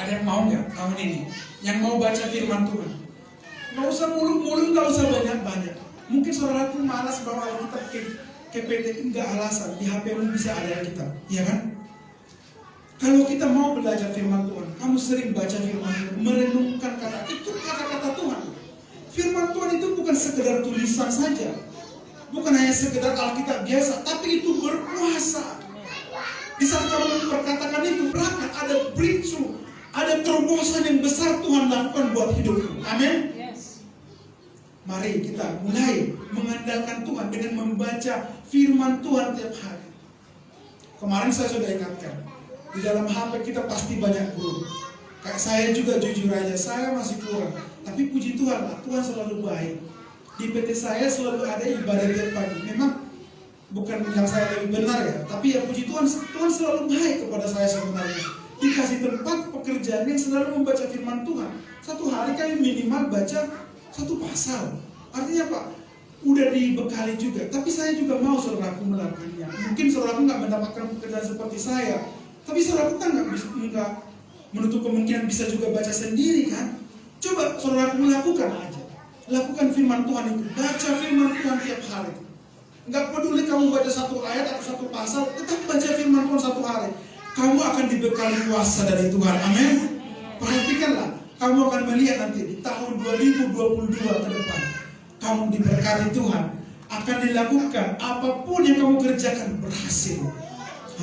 Ada yang mau nggak tahun ini? Yang mau baca firman Tuhan? Nggak usah muluk-muluk, nggak usah banyak-banyak. Mungkin saudaraku malas bawa Alkitab ke PT, enggak alasan. Di HP-mu bisa ada Alkitab, ya kan? Kalau kita mau belajar firman Tuhan, kamu sering baca firman Tuhan, merenungkan kata, itu kata-kata Tuhan. Firman Tuhan itu bukan sekedar tulisan saja, bukan hanya sekedar Alkitab biasa, tapi itu berkuasa. Di saat kamu perkatakan itu, bahkan ada breakthrough, ada terobosan yang besar Tuhan lakukan buat hidupmu. Amin. Mari kita mulai mengandalkan Tuhan dengan membaca firman Tuhan tiap hari. Kemarin saya sudah ingatkan, di dalam HP kita pasti banyak grup. Kayak saya juga jujur aja, saya masih kurang. Tapi puji Tuhan lah, Tuhan selalu baik. Di PT saya selalu ada ibadah tiap pagi. Memang bukan yang saya lebih benar ya, tapi ya puji Tuhan, Tuhan selalu baik kepada saya sebenarnya. Dikasih tempat pekerjaan yang selalu membaca firman Tuhan. Satu hari kami minimal baca 1 pasal. Artinya apa? Udah dibekali juga. Tapi saya juga mau saudaraku melakukannya. Mungkin saudaraku nggak mendapatkan pekerjaan seperti saya, tapi saudaraku kan nggak menutup kemungkinan bisa juga baca sendiri kan? Coba saudaraku melakukan aja. Lakukan firman Tuhan itu. Baca firman Tuhan tiap hari. Nggak peduli kamu baca 1 ayat atau 1 pasal, tetap baca firman Tuhan 1 hari. Kamu akan dibekali kuasa dari Tuhan. Amin. Perhatikanlah. Kamu akan melihat nanti di tahun 2022 ke depan, kamu diberkati Tuhan, akan dilakukan apapun yang kamu kerjakan berhasil.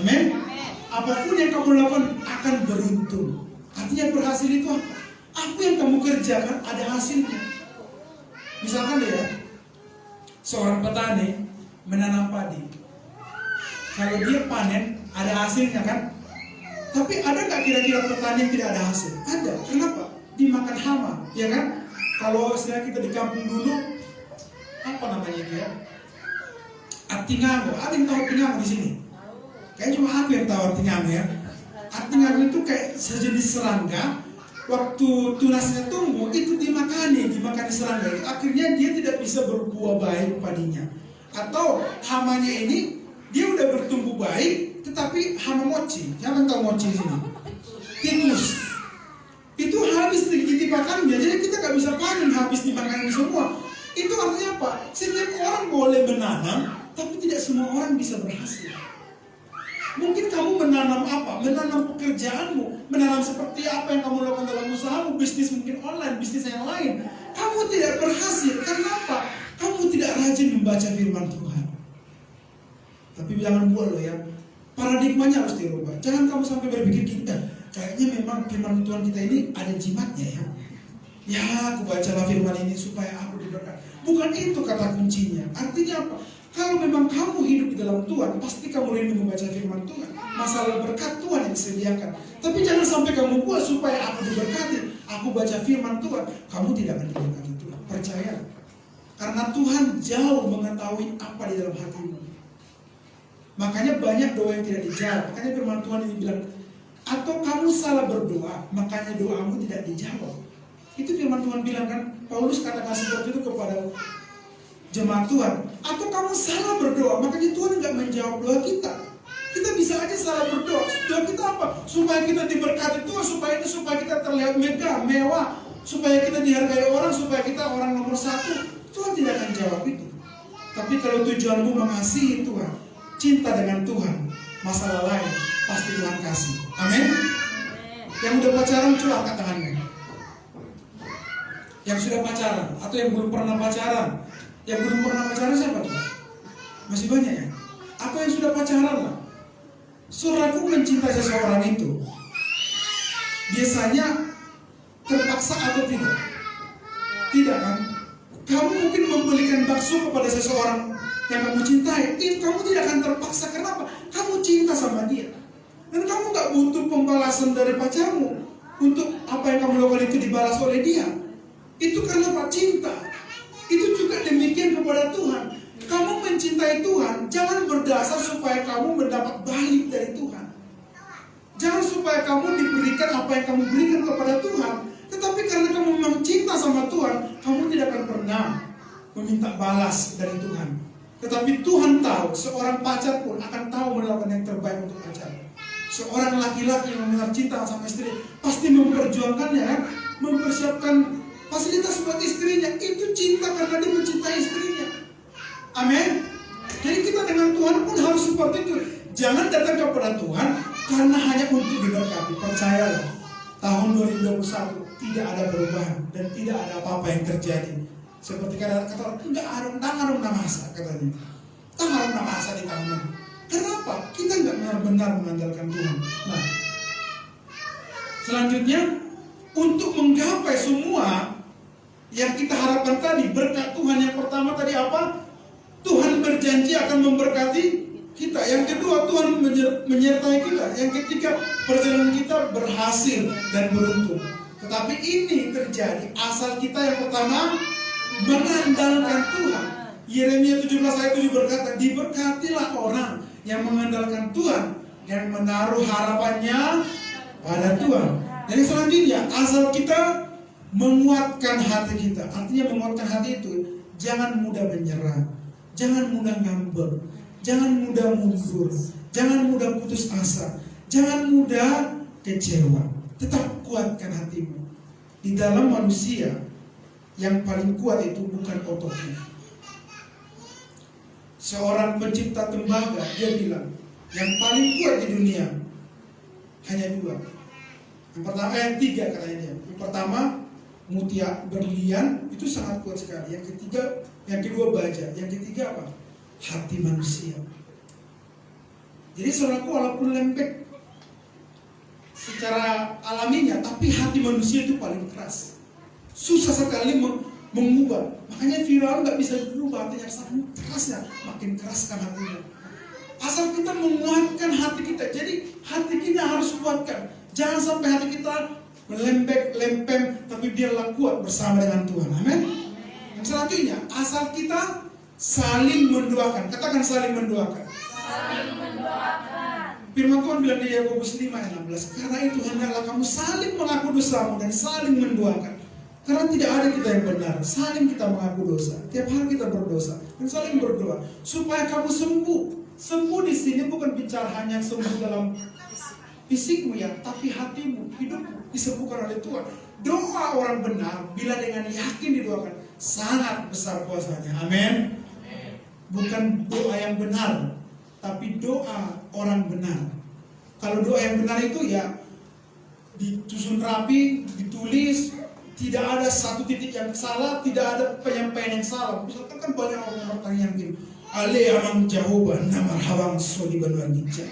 Amin. Apapun yang kamu lakukan akan beruntung. Artinya berhasil itu apa? Apa yang kamu kerjakan ada hasilnya. Misalkan ya, seorang petani menanam padi. Kalau dia panen ada hasilnya kan? Tapi ada nggak kira-kira petani yang tidak ada hasil? Ada. Kenapa? Dimakan hama, ya kan? Kalau istilah kita di kampung dulu, apa namanya dia? Artingago. Ada yang tahu artingago di sini? Kayaknya cuma aku yang tahu artingago ya. Artingago itu kayak sejenis serangga. Waktu tunasnya tumbuh, itu dimakani serangga itu. Akhirnya dia tidak bisa berbuah baik padinya. Atau hamanya ini dia udah bertumbuh baik, tetapi hama mochi. Siapa yang tahu mochi di sini? Tikus. Itu habis dimakannya, jadi kita nggak bisa panen habis dimakan semua. Itu artinya apa? Setiap orang boleh menanam, tapi tidak semua orang bisa berhasil. Mungkin kamu menanam apa? Menanam pekerjaanmu, menanam seperti apa yang kamu lakukan dalam usahamu, bisnis mungkin online, bisnis yang lain. Kamu tidak berhasil, karena apa? Kamu tidak rajin membaca firman Tuhan. Tapi jangan buat loh ya, paradigmanya harus dirubah. Jangan kamu sampai berpikir kita, kayaknya memang firman Tuhan kita ini ada jimatnya ya. Ya, aku bacalah firman ini supaya aku diberkati. Bukan itu kata kuncinya. Artinya apa? Kalau memang kamu hidup di dalam Tuhan, pasti kamu rindu membaca firman Tuhan. Masalah berkat Tuhan yang disediakan. Tapi jangan sampai kamu buat supaya aku diberkati. Aku baca firman Tuhan, kamu tidak akan diberkati Tuhan. Percaya. Karena Tuhan jauh mengetahui apa di dalam hatimu. Makanya banyak doa yang tidak dijawab. Makanya firman Tuhan ini bilang, atau kamu salah berdoa, makanya doamu tidak dijawab. Itu firman Tuhan bilang kan, Paulus katakan seperti itu kepada jemaat Tuhan. Atau kamu salah berdoa, makanya Tuhan nggak menjawab doa kita. Kita bisa aja salah berdoa. Doa kita apa? Supaya kita diberkati Tuhan, supaya kita terlihat megah, mewah, supaya kita dihargai orang, supaya kita orang nomor 1. Tuhan tidak akan jawab itu. Tapi kalau tujuanmu mengasihi Tuhan, cinta dengan Tuhan, masalah lain pasti Tuhan kasih. Amin. Yang udah pacaran coba angkat tangannya. Yang sudah pacaran atau yang belum pernah pacaran. Yang belum pernah pacaran siapa tuh? Masih banyak ya? Atau yang sudah pacaran lah. Saudaraku mencintai seseorang itu biasanya terpaksa atau tidak? Tidak kan? Kamu mungkin membelikan bakso kepada seseorang yang kamu cintai, itu kamu tidak akan terpaksa. Kenapa? Kamu cinta sama dia. Dan kamu gak butuh pembalasan dari pacarmu untuk apa yang kamu lakukan itu dibalas oleh dia. Itu karena apa? Cinta. Itu juga demikian kepada Tuhan. Kamu mencintai mencintai Tuhan jangan berdasar supaya kamu mendapat balik dari Tuhan. Jangan supaya kamu diberikan apa yang kamu berikan kepada Tuhan, tetapi karena kamu memang cinta sama Tuhan, kamu tidak akan pernah meminta balas dari Tuhan. Tetapi Tuhan tahu, seorang pacar pun akan tahu melakukan yang terbaik untuk pacar. Seorang laki-laki yang benar cinta sama istri pasti memperjuangkannya, kan? Mempersiapkan fasilitas buat istrinya. Itu cinta karena dia mencintai istrinya. Amin. Jadi kita dengan Tuhan pun harus seperti itu. Jangan datang kepada Tuhan karena hanya untuk diberkati. Percayalah, tahun 2021 tidak ada perubahan dan tidak ada apa-apa yang terjadi. Seperti kata enggak ada masa katanya. Tak masa di tahun ini. Kenapa? Kita enggak benar-benar mengandalkan Tuhan. Nah, selanjutnya untuk menggapai semua yang kita harapkan tadi, berkat Tuhan yang pertama tadi apa? Tuhan berjanji akan memberkati kita. Yang kedua, Tuhan menyertai kita. Yang ketiga, perjalanan kita berhasil dan beruntung. Tetapi ini terjadi asal kita yang pertama mengandalkan Tuhan. Yeremia 17 ayat 7 berkata, diberkatilah orang yang mengandalkan Tuhan dan menaruh harapannya pada Tuhan. Jadi selanjutnya, asal kita menguatkan hati kita. Artinya menguatkan hati itu, jangan mudah menyerah, jangan mudah ngambek, jangan mudah mundur, jangan mudah putus asa, jangan mudah kecewa. Tetap kuatkan hatimu. Di dalam manusia, yang paling kuat itu bukan ototnya. Seorang pencipta tembaga, dia bilang, yang paling kuat di dunia hanya dua. Yang pertama, yang tiga katanya dia. Yang pertama, mutiara berlian, itu sangat kuat sekali. Yang ketiga, yang kedua baja. Yang ketiga apa? Hati manusia. Jadi saudaraku, walaupun lembek secara alaminya, tapi hati manusia itu paling keras. Susah sekali mengubah. Makanya Firaun nggak bisa berubah, hatinya sangat kerasnya, makin keraskan hatinya. Asal kita menguatkan hati kita. Jadi hati kita harus kuatkan. Jangan sampai hati kita melembek, lempem, tapi biarlah kuat bersama dengan Tuhan. Amin. Yang selanjutnya, asal kita saling mendoakan. Katakan saling mendoakan. Saling mendoakan. Firman Tuhan bilang di Yakobus 5 ayat 16, karena itu hendaklah kamu saling mengaku dosamu dan saling mendoakan. Karena tidak ada kita yang benar, saling kita mengaku dosa. Tiap hari kita berdosa dan saling berdoa supaya kamu sembuh. Sembuh di sini bukan bicara hanya sembuh dalam fisikmu ya, tapi hatimu, hidupmu disembuhkan oleh Tuhan. Doa orang benar bila dengan yakin didoakan sangat besar kuasanya. Amin. Bukan doa yang benar, tapi doa orang benar. Kalau doa yang benar itu ya disusun rapi, ditulis, tidak ada satu titik yang salah, tidak ada penyampaian yang salah. Misalkan kan banyak orang bertanya gini, ale amang jawaban nama hawang soli banuan gija.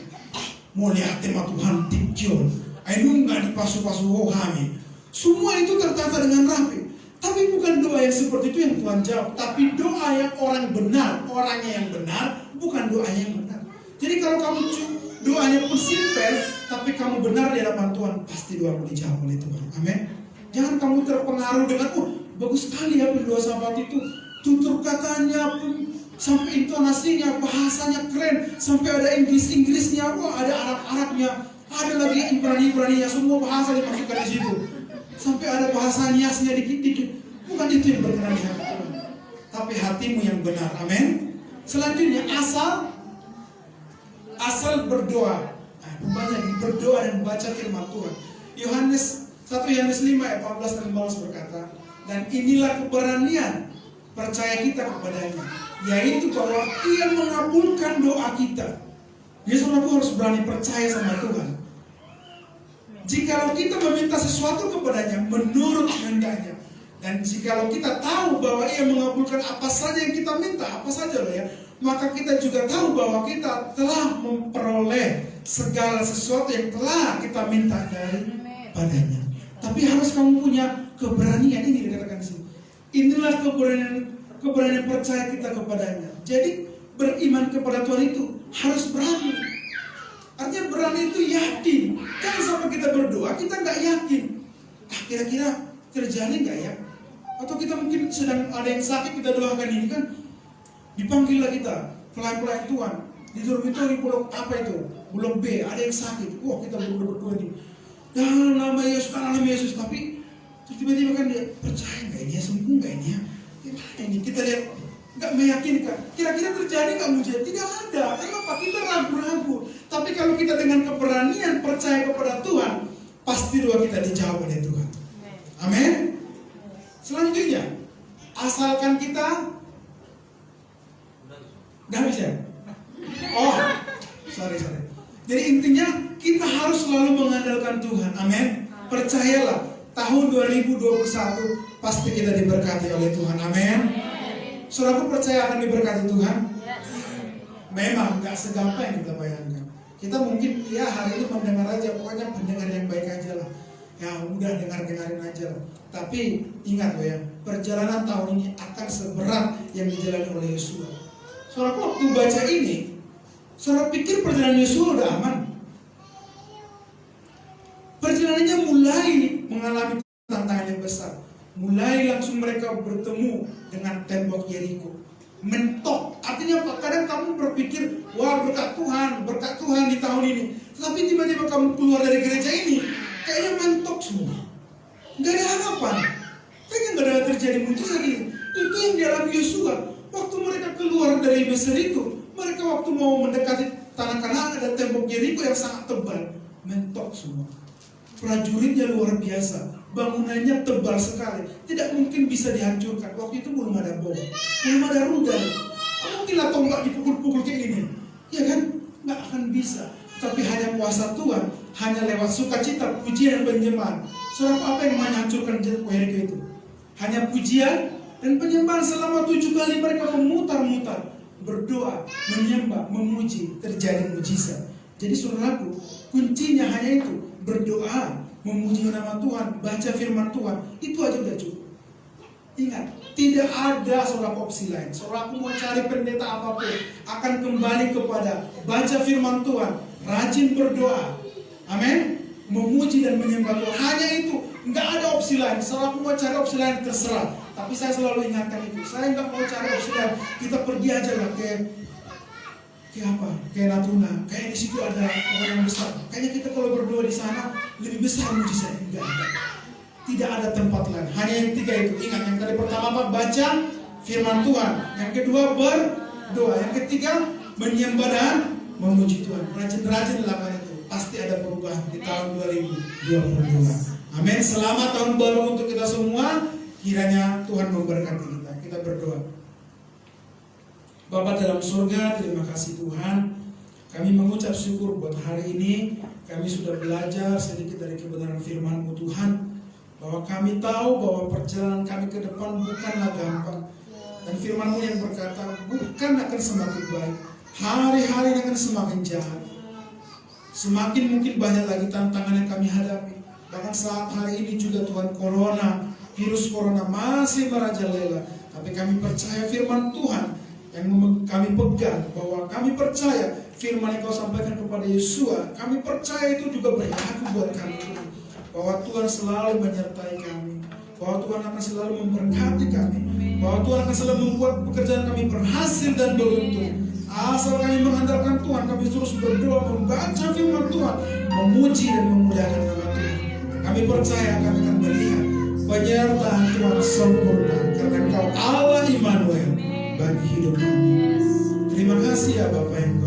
Mau lihat tema Tuhan tikjon, ainu nggak dipasu-pasu hohami. Semua itu tertata dengan rapi. Tapi bukan doa yang seperti itu yang Tuhan jawab, tapi doa yang orang benar, orangnya yang benar, bukan doanya yang benar. Jadi kalau kamu doanya pun simpel, tapi kamu benar di hadapan Tuhan, pasti doamu dijawab oleh Tuhan. Amin. Jangan kamu terpengaruh dengan, bagus sekali ya pendoa sahabat itu, tutur katanya pun, sampai intonasinya, bahasanya keren, sampai ada Inggris-Inggrisnya, ada Arab-Arabnya, ada lagi Ibrani-Ibraninya, semua bahasa dimasukkan di situ. Sampai ada bahasa niasnya dikit-dikit. Bukan itu yang berkenan di hati Tuhan, tapi hatimu yang benar. Amin. Selanjutnya, asal berdoa. Banyak berdoa dan baca firman Tuhan. 1 Yohanes 5 ayat 14 dan 15 berkata, dan inilah keberanian percaya kita kepadanya, yaitu bahwa Ia mengabulkan doa kita. Jadi saudaraku harus berani percaya sama Tuhan. Jikalau kita meminta sesuatu kepadanya menurut kehendaknya, dan jikalau kita tahu bahwa Ia mengabulkan apa saja yang kita minta, apa saja loh ya, maka kita juga tahu bahwa kita telah memperoleh segala sesuatu yang telah kita minta daripadanya. Tapi harus kamu punya keberanian, ini dikatakan di sini. Inilah keberanian percaya kita kepadanya. Jadi beriman kepada Tuhan itu harus berani. Artinya berani itu yakin. Jangan sampai kita berdoa kita nggak yakin. Kira-kira terjadi nggak ya? Atau kita mungkin sedang ada yang sakit, kita doakan ini kan, dipanggillah kita. pelayan Tuhan di dormitory blok apa itu? Blok B, ada yang sakit. Wah, kita berdua nih. Dalam nama Yesus, tapi tiba-tiba kan dia percaya nggak ini ya, sembuh nggak ini ya? Gimana ini? Kita lihat nggak meyakinkan. Kira-kira terjadi nggak mujizat? Tidak ada. Kenapa? Kita ragu-ragu. Tapi kalau kita dengan keberanian percaya kepada Tuhan, pasti doa kita dijawab oleh Tuhan. Amin. Selanjutnya, asalkan kita nggak bisa. Oh, sorry. Jadi intinya kita harus selalu mengandalkan Tuhan. Amin. Percayalah, tahun 2021 pasti kita diberkati oleh Tuhan. Amin. Saudaraku percaya akan diberkati Tuhan? Memang gak segampang yang kita bayangkan. Kita mungkin ya hari ini mendengar aja, pokoknya mendengar yang baik aja lah. Ya udah dengerin aja lah. Tapi ingat loh ya, perjalanan tahun ini akan seberat yang dijalani oleh Yosua. Saudaraku waktu baca ini, saudara pikir perjalanan Yosua udah aman? Perjalanannya mulai mengalami tantangan yang besar. Mulai langsung mereka bertemu dengan tembok Yeriko. Mentok, artinya apa? Kadang kamu berpikir, wah berkat Tuhan di tahun ini. Tapi tiba-tiba kamu keluar dari gereja ini, kayaknya mentok semua. Gak ada harapan. Kayaknya gak ada terjadi mujizat ini. Itu yang dialami Yosua. Waktu mereka keluar dari Mesir itu, mereka waktu mau mendekati tanah Kanaan ada tembok Yeriko yang sangat tebal. Mentok semua. Prajuritnya luar biasa, bangunannya tebal sekali, tidak mungkin bisa dihancurkan. Waktu itu belum ada bom, belum ada rudal. Mungkinlah tombak dipukul-pukul kayak gini, ya kan? Nggak akan bisa. Tapi hanya kuasa Tuhan, hanya lewat sukacita, pujian dan penyembahan. Saudara, apa yang menghancurkan Yeriko itu? Hanya pujian dan penyembahan. Selama 7 kali mereka memutar-mutar, berdoa, menyembah, memuji, terjadi mujizat. Jadi saudaraku, kuncinya hanya itu. Berdoa, memuji nama Tuhan, baca firman Tuhan, itu aja udah cukup. Ingat, tidak ada seorang opsi lain. Seorang mau cari pendeta apapun, akan kembali kepada baca firman Tuhan, rajin berdoa, amin, memuji dan menyembah Tuhan. Hanya itu, nggak ada opsi lain. Seorang mau cari opsi lain terserah. Tapi saya selalu ingatkan itu. Saya nggak mau cari opsi lain. Kita pergi aja lah kayak Natuna, kayak di situ ada orang yang besar. Kayaknya kita kalau berdoa di sana lebih besar mujizat. Enggak ada. Tidak ada tempat lain. Hanya yang 3 itu. Ingat, yang tadi pertama apa? Baca firman Tuhan. Yang kedua berdoa. Yang ketiga menyembah dan memuji Tuhan. Rajin-rajin lakukan itu. Pasti ada perubahan di tahun 2022. Amin. Selamat tahun baru untuk kita semua. Kiranya Tuhan memberkati kita. Kita berdoa. Bapa dalam surga, terima kasih Tuhan. Kami mengucap syukur buat hari ini. Kami sudah belajar sedikit dari kebenaran firman-Mu Tuhan, bahwa kami tahu bahwa perjalanan kami ke depan bukanlah gampang. Dan firman-Mu yang berkata, bukan akan semakin baik, hari-hari akan semakin jahat. Semakin mungkin banyak lagi tantangan yang kami hadapi. Bahkan saat hari ini juga Tuhan, virus corona masih merajalela. Tapi kami percaya firman Tuhan yang kami pegang, bahwa kami percaya firman yang Kau sampaikan kepada Yosua, kami percaya itu juga berlaku buat kami, bahwa Tuhan selalu menyertai kami, bahwa Tuhan akan selalu memberkati kami, bahwa Tuhan akan selalu membuat pekerjaan kami berhasil dan beruntung. Asal kami mengandalkan Tuhan, kami terus berdoa, membaca firman Tuhan, memuji dan memuliakan nama Tuhan. Kami percaya kami akan melihat penyertaan Tuhan sempurna, karena Engkau Allah Immanuel bagi hidup kami. Terima kasih ya Bapak yang